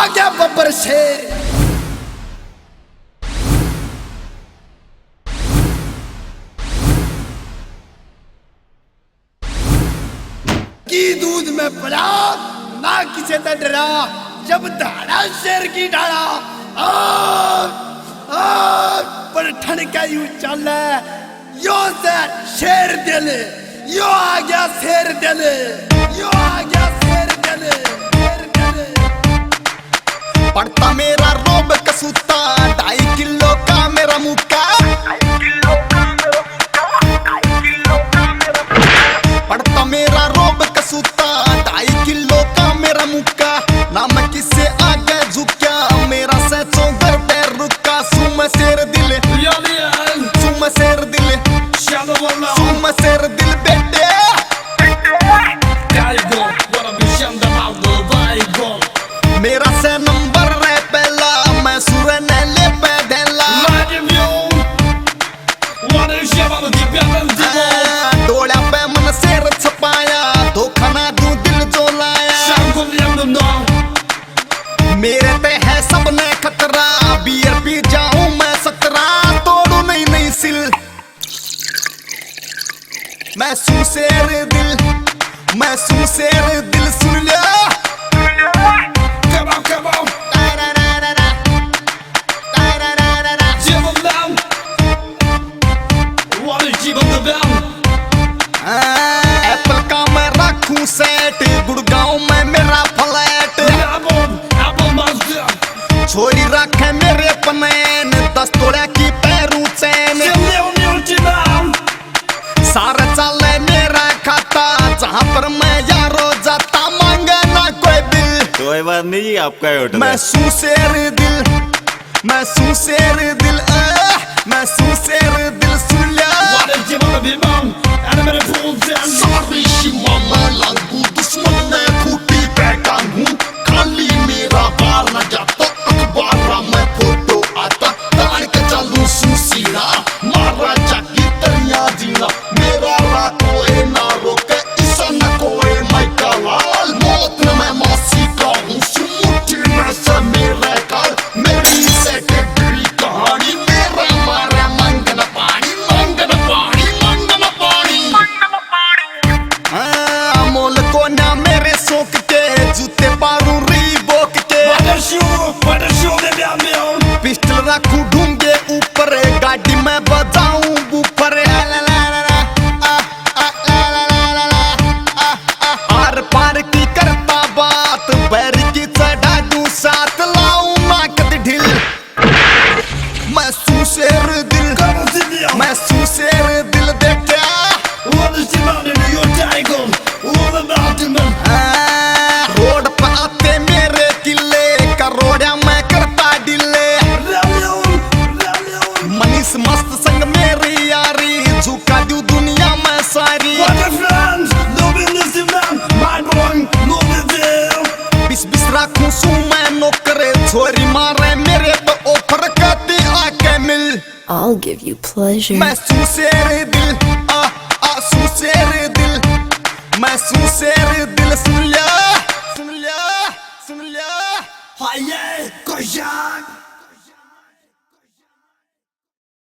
आ गया बब्बर शेर। की दूध में पड़ा ना किसे तो डरा, जब धाड़ा शेर की डाला पर ठनका यूं चल यो से शेर दिल, यो आ गया शेर दिल, यो आ गया शेर दिल, शेर दिल। पड़ता मेरा रोब कसूता, 2.5 किलो का मेरा मुक्का, पड़ता मेरा रोब कसूता, 2.5 किलो का मेरा मुक्का। ना मैं किसे आगे झुका, मेरा सैचो घर पे रुका। सुम शेर दिल, सुम शेर दिल, सुम शेर दिल बेटे। मेरा से नंबर है पहला, मैं सुर नैले पे देला। डोला पे मन शेर छपाया, धोखा ना दूं दिल जो लाया। मेरे पे है सबने खतरा, बियर पी जाऊं मैं 17, तोड़ू नहीं नहीं सिल। मैं सू शेर दिल, मैं सू शेर दिल, सुन लिया। एप्पल का मैं रखूं सेट, गुड़गांव में मेरा फ्लैट। छोरी रखे मेरे पनैन, 10 तोड़ा की पैरू चैन। सारा चले मेरा खाता, जहाँ पर मैं यारो जाता, मांगे ना कोई बिल। कोई बात नहीं जी, आपका होटल। मैं सू शेर दिल, मैं सू शेर दिल, मैं सू शेर दिल, सुन लिया। सारी शिमा मैं लागू, दुश्मन ने खूटी बैठा हूँ। खाली मेरा बार न जाता, अखबार में फोटो आता। तान के चालू सुसीना, मारा जाकी तरिया जीना। मेरा राकोए ना रोके, इसा न कोई माइका लाल। मौत न मैं मासी का हूँ, सुमुठी में से मेरे काल। मेरी सेकेंडरी कहानी, मेरा मारा मंगन पानी, मंगन पानी, मंगन पानी। मोल को ना मेरे शौक के, जूते पारू रीबॉक के। पिस्टल रखूं ढूंगे ऊपर, गाड़ी में बजाऊं बूफर। आर पार की करता बात, पैर की चढ़ा दूं साथ, लाऊं नाकद ढील। मैं सू शेर दिल, मैं सू शेर दिल, देखा रोड पे आते मेरे किले, करोड़िया मैं करता डिले। मनीष मस्त संग मेरी यारी, झुका दूं दुनिया में सारी। बिस बिस रखूं सू मैं नौकरे, छोरी मारे मेरे पे ऑफर करती आके मिल। I'll give you pleasure. मैं सू शेर दिल, सू शेर दिल, मैं सू शेर दिल, सुन लिया, सुन लिया, सुन लिया। Haye koşan